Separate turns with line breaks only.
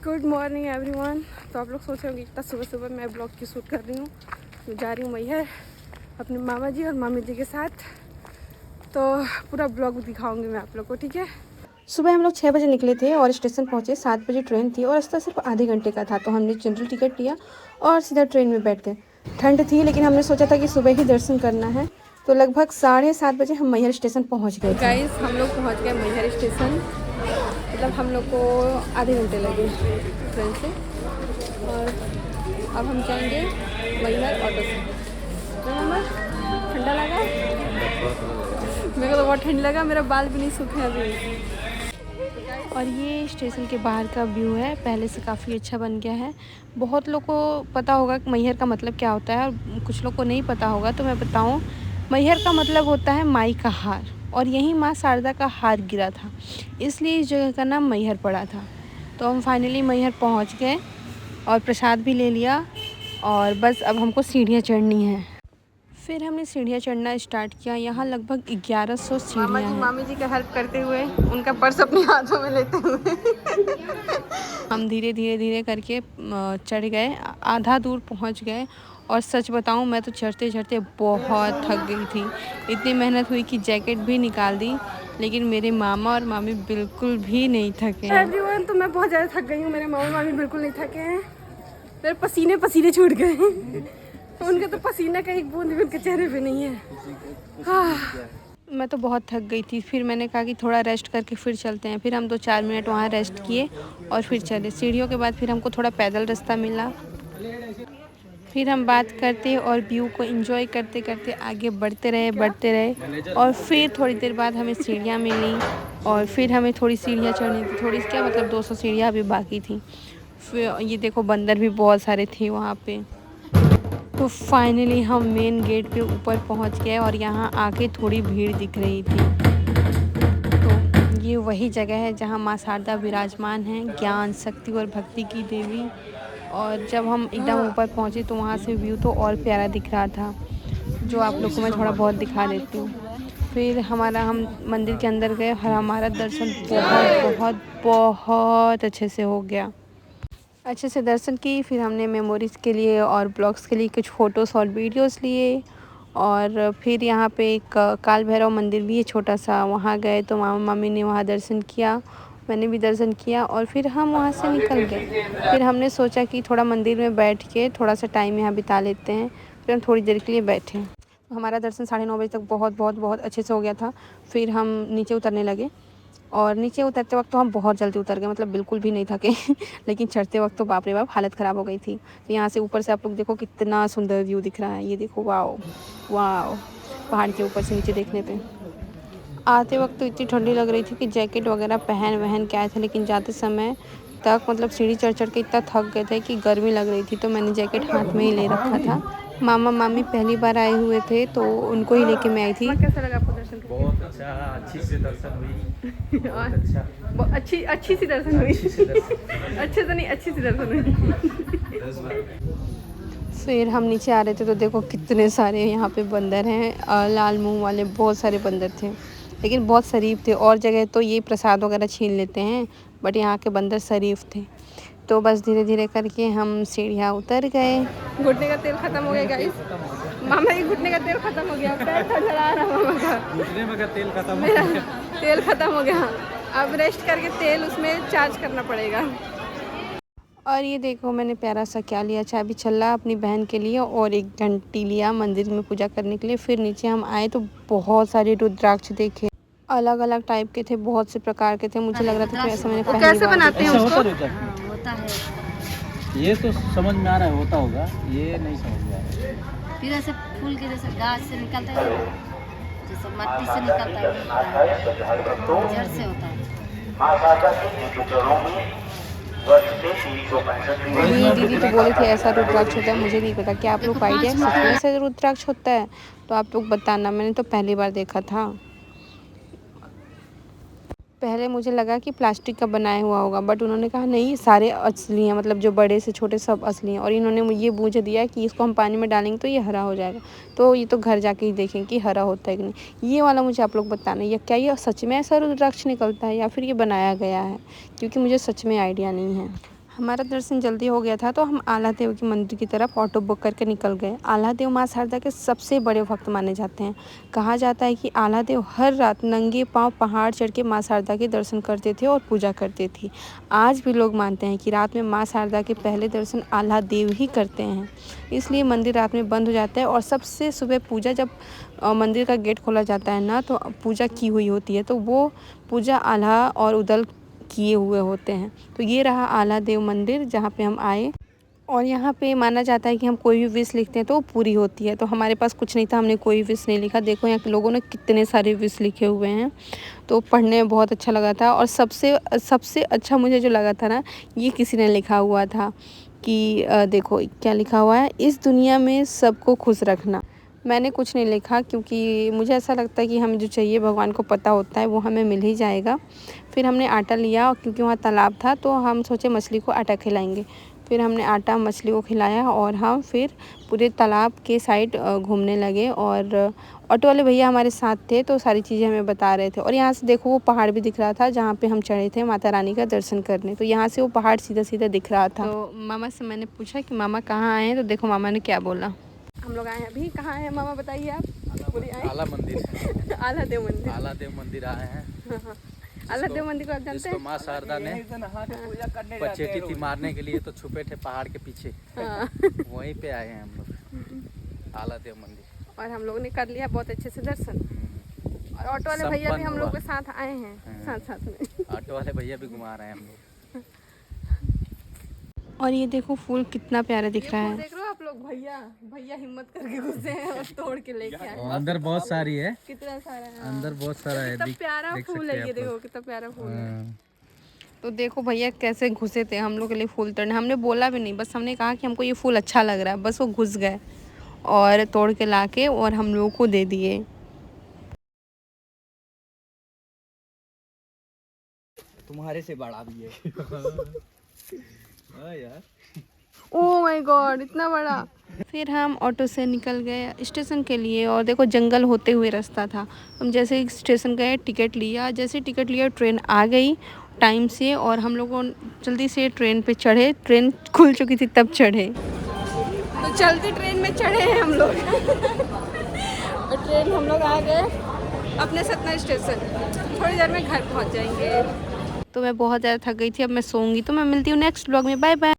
Good morning everyone. तो आप लोग सोच रहे होंगे इतना सुबह सुबह मैं ब्लॉग की शूट कर रही हूँ। तो जा रही हूँ मैहर अपने मामा जी और मामी जी के साथ। तो पूरा ब्लॉग दिखाऊंगी मैं आप लोग को, ठीक है। सुबह हम लोग 6 बजे निकले थे और स्टेशन पहुँचे। 7 बजे ट्रेन थी और रास्ता सिर्फ आधे घंटे का था। तो हमने जनरल टिकट लिया और सीधा ट्रेन में बैठ गए। ठंड थी लेकिन हमने सोचा था कि सुबह ही दर्शन करना है। तो लगभग 7:30 बजे हम मैहर स्टेशन पहुँच गए। गाइस हम लोग पहुँच गए मैहर स्टेशन। मतलब हम लोग को आधे घंटे लगे ट्रेन से और अब हम जाएंगे मैहर ऑटो से। ठंडा लगा? मेरे को तो बहुत ठंड लगा, मेरा बाल भी नहीं सूखे अभी। और ये स्टेशन के बाहर का व्यू है, पहले से काफ़ी अच्छा बन गया है। बहुत लोग को पता होगा कि मैहर का मतलब क्या होता है और कुछ लोग को नहीं पता होगा, तो मैं बताऊं। मैहर का मतलब होता है माई का हार, और यहीं माँ शारदा का हार गिरा था, इसलिए इस जगह का नाम मैहर पड़ा था। तो हम फाइनली मैहर पहुंच गए और प्रसाद भी ले लिया और बस अब हमको सीढ़ियाँ चढ़नी है। फिर हमने सीढ़ियाँ चढ़ना स्टार्ट किया। यहाँ लगभग 1100 सीढ़ियाँ हैं। मामी जी का हेल्प करते हुए, उनका पर्स अपने हाथों में लेते हुए हम धीरे करके चढ़ गए। आधा दूर पहुँच गए और सच बताऊं, मैं तो चढ़ते चढ़ते बहुत थक गई थी। इतनी मेहनत हुई कि जैकेट भी निकाल दी, लेकिन मेरे मामा और मामी बिल्कुल भी नहीं थके हैं। एवरीवन, तो मैं बहुत ज़्यादा थक गई हूँ। मेरे मामा मामी बिल्कुल नहीं थके हैं। मेरे पसीने छूट गए उनका तो पसीना का एक बूंद भी उनके चेहरे पे नहीं है। मैं तो बहुत थक गई थी। फिर मैंने कहा कि थोड़ा रेस्ट करके फिर चलते हैं। फिर हम 2-4 मिनट वहाँ रेस्ट किए और फिर चले। सीढ़ियों के बाद फिर हमको थोड़ा पैदल रास्ता मिला। फिर हम बात करते और व्यू को एंजॉय करते करते आगे बढ़ते रहे और फिर थोड़ी देर बाद हमें सीढ़ियाँ मिली और फिर हमें थोड़ी सीढ़ियाँ चढ़नी थी। थोड़ी क्या मतलब 200 सीढ़ियाँ अभी बाकी थी। फिर ये देखो बंदर भी बहुत सारे थे वहाँ पे। तो फाइनली हम मेन गेट पे ऊपर पहुँच गए और यहाँ आके थोड़ी भीड़ दिख रही थी। तो ये वही जगह है जहाँ माँ शारदा विराजमान हैं, ज्ञान, शक्ति और भक्ति की देवी। और जब हम एकदम ऊपर पहुँचे तो वहाँ से व्यू तो और प्यारा दिख रहा था, जो आप लोग को मैं थोड़ा बहुत दिखा देती हूँ। फिर हम मंदिर के अंदर गए और हमारा दर्शन बहुत अच्छे से हो गया। अच्छे से दर्शन की। फिर हमने मेमोरीज़ के लिए और ब्लॉग्स के लिए कुछ फ़ोटोज़ और वीडियोज़ लिए। और फिर यहाँ पे एक काल भैरव मंदिर भी है छोटा सा, वहाँ गए तो मामा मामी ने वहाँ दर्शन किया, मैंने भी दर्शन किया और फिर हम वहाँ से निकल गए। फिर हमने सोचा कि थोड़ा मंदिर में बैठ के थोड़ा सा टाइम यहाँ बिता लेते हैं। फिर हम थोड़ी देर के लिए बैठे। हमारा दर्शन 9:30 बजे तक बहुत अच्छे से हो गया था। फिर हम नीचे उतरने लगे और नीचे उतरते वक्त तो हम बहुत जल्दी उतर गए, मतलब बिल्कुल भी नहीं थके लेकिन चढ़ते वक्त तो बाप रे बाप हालत ख़राब हो गई थी। तो यहाँ से ऊपर से आप लोग देखो कितना सुंदर व्यू दिख रहा है। ये देखो, वाओ वाओ, पहाड़ के ऊपर से नीचे देखने पे। आते वक्त तो इतनी ठंडी लग रही थी कि जैकेट वगैरह पहन के आए थे, लेकिन जाते समय तक मतलब सीढ़ी चढ़ के इतना थक गए थे कि गर्मी लग रही थी, तो मैंने जैकेट हाथ में ही ले रखा था। मामा मामी पहली बार आए हुए थे तो उनको ही लेके मैं आई थी। कैसा लगा आपको दर्शन?
बहुत अच्छा, अच्छी से दर्शन हुई। बहुत अच्छा,
अच्छी सी दर्शन हुई। अच्छे से नहीं, अच्छी सी दर्शन हुई। फिर हम नीचे आ रहे थे तो देखो कितने सारे यहाँ पे बंदर हैं, लाल मुंह वाले बहुत सारे बंदर थे, लेकिन बहुत शरीफ थे। और जगह तो ये प्रसाद वगैरह छीन लेते हैं, बट यहाँ के बंदर शरीफ थे। तो बस धीरे करके हम सीढ़ियाँ उतर गए। घुटने का तेल खत्म हो गया गाइस। मामा के घुटने का तेल खत्म हो गया, पैर थरथरा रहा मामा का।
घुटने में का तेल खत्म हो
मेरा
गया।
तेल खत्म हो गया, अब रेस्ट करके तेल उसमें चार्ज करना पड़ेगा। और ये देखो मैंने प्यारा सा क्या लिया, चाबी छल्ला अपनी बहन के लिए और एक घंटी लिया मंदिर में पूजा करने के लिए। फिर नीचे हम आए तो बहुत सारे रुद्राक्ष देखे, अलग टाइप के थे, बहुत से प्रकार के थे। मुझे लग रहा था कि ऐसा मैंने पहली बार। कैसे बनाते हैं उसको?
होता है,
ये तो समझ में आ रहा है, होता होगा, ये नहीं समझ में आ रहा है।
फिर ऐसे फूल के जैसे गाछ से निकलता है, जैसे मट्टी से निकलता है, जड़ से होता है।
ये दीदी तो बोले थे ऐसा रुद्राक्ष होता है, मुझे नहीं पता। क्या आप लोग को आइडिया सच में ऐसा रुद्राक्ष होता है? तो आप लोग बताना, मैंने तो पहली बार देखा था। पहले मुझे लगा कि प्लास्टिक का बनाया हुआ होगा, बट उन्होंने कहा नहीं, सारे असली हैं, मतलब जो बड़े से छोटे सब असली हैं। और इन्होंने ये मुझे दिया कि इसको हम पानी में डालेंगे तो ये हरा हो जाएगा। तो ये तो घर जाके ही देखें कि हरा होता है कि नहीं। ये वाला मुझे आप लोग बताना, या क्या ये सच में ऐसा रुद्राक्ष निकलता है या फिर ये बनाया गया है, क्योंकि मुझे सच में आइडिया नहीं है। हमारा दर्शन जल्दी हो गया था तो हम आलादेव के मंदिर की तरफ ऑटो बुक करके निकल गए। आलादेव माँ शारदा के सबसे बड़े भक्त माने जाते हैं। कहा जाता है कि आलादेव हर रात नंगे पांव पहाड़ चढ़ के माँ शारदा के दर्शन करते थे और पूजा करते थे। आज भी लोग मानते हैं कि रात में माँ शारदा के पहले दर्शन आलादेव ही करते हैं, इसलिए मंदिर रात में बंद हो जाता है और सबसे सुबह पूजा जब मंदिर का गेट खोला जाता है ना, तो पूजा की हुई होती है, तो वो पूजा आल्हा और उदल किए हुए होते हैं। तो ये रहा आलादेव मंदिर जहाँ पे हम आए, और यहाँ पे माना जाता है कि हम कोई भी विश लिखते हैं तो वो पूरी होती है। तो हमारे पास कुछ नहीं था, हमने कोई विश नहीं लिखा। देखो यहाँ के लोगों ने कितने सारे विश लिखे हुए हैं, तो पढ़ने में बहुत अच्छा लगा था। और सबसे अच्छा मुझे जो लगा था ना, ये किसी ने लिखा हुआ था कि देखो क्या लिखा हुआ है, इस दुनिया में सबको खुश रखना। मैंने कुछ नहीं लिखा क्योंकि मुझे ऐसा लगता है कि हमें जो चाहिए भगवान को पता होता है, वो हमें मिल ही जाएगा। फिर हमने आटा लिया और क्योंकि वहाँ तालाब था तो हम सोचे मछली को आटा खिलाएंगे। फिर हमने आटा मछली को खिलाया और हम फिर पूरे तालाब के साइड घूमने लगे। और ऑटो वाले भैया हमारे साथ थे तो सारी चीज़ें हमें बता रहे थे। और यहाँ से देखो वो पहाड़ भी दिख रहा था जहाँ पे हम चढ़े थे माता रानी का दर्शन करने। तो यहाँ से वो पहाड़ सीधा सीधा दिख रहा था। तो मामा से मैंने पूछा कि मामा कहाँ आए हैं, तो देखो मामा ने क्या बोला। हम लोग आए हैं अभी। कहाँ हैं मामा बताइए आप? पूरी आए
आला मंदिर
आलादेव मंदिर।
आलादेव मंदिर आए हैं।
आलादेव मंदिर को आप जानते हैं?
माँ शारदा ने पचेटी थी मारने के लिए, तो छुपे थे पहाड़ के पीछे। वहीं पे आए हैं हम लोग, आलादेव मंदिर।
और हम लोग ने कर लिया बहुत अच्छे से दर्शन। और ऑटो वाले भैया भी हम लोग के साथ आए हैं, साथ में।
ऑटो वाले भैया भी घुमा रहे हैं हम लोग।
और ये देखो फूल कितना प्यारा दिख रहा है। देख रहे हो आप लोग, भैया हिम्मत करके घुसे हैं और तोड़ के लेके आए।
अंदर बहुत सारी है,
कितना सारा है,
अंदर बहुत सारा है।
कितना प्यारा फूल है ये, देखो कितना प्यारा फूल है। तो देखो भैया कैसे घुसे थे हम लोग के लिए फूल तोड़ने। हमने बोला भी नहीं, बस हमने कहा कि हमको ये फूल अच्छा लग रहा है, बस वो घुस गए और तोड़ के लाके और हम लोगों को दे दिए।
तुम्हारे से बड़ा भी है। हाँ यार,
ओह माय गॉड, इतना बड़ा। फिर हम ऑटो से निकल गए स्टेशन के लिए। और देखो जंगल होते हुए रास्ता था। हम जैसे ही स्टेशन गए टिकट लिया, जैसे टिकट लिया ट्रेन आ गई टाइम से, और हम लोगों जल्दी से ट्रेन पे चढ़े। ट्रेन खुल चुकी थी तब चढ़े, तो चलती ट्रेन में चढ़े हैं हम लोग। और ट्रेन हम लोग आ गए अपने सतना स्टेशन। थोड़ी देर में घर पहुँच जाएंगे। तो मैं बहुत ज़्यादा थक गई थी, अब मैं सोऊंगी। तो मैं मिलती हूँ नेक्स्ट ब्लॉग में। Bye bye.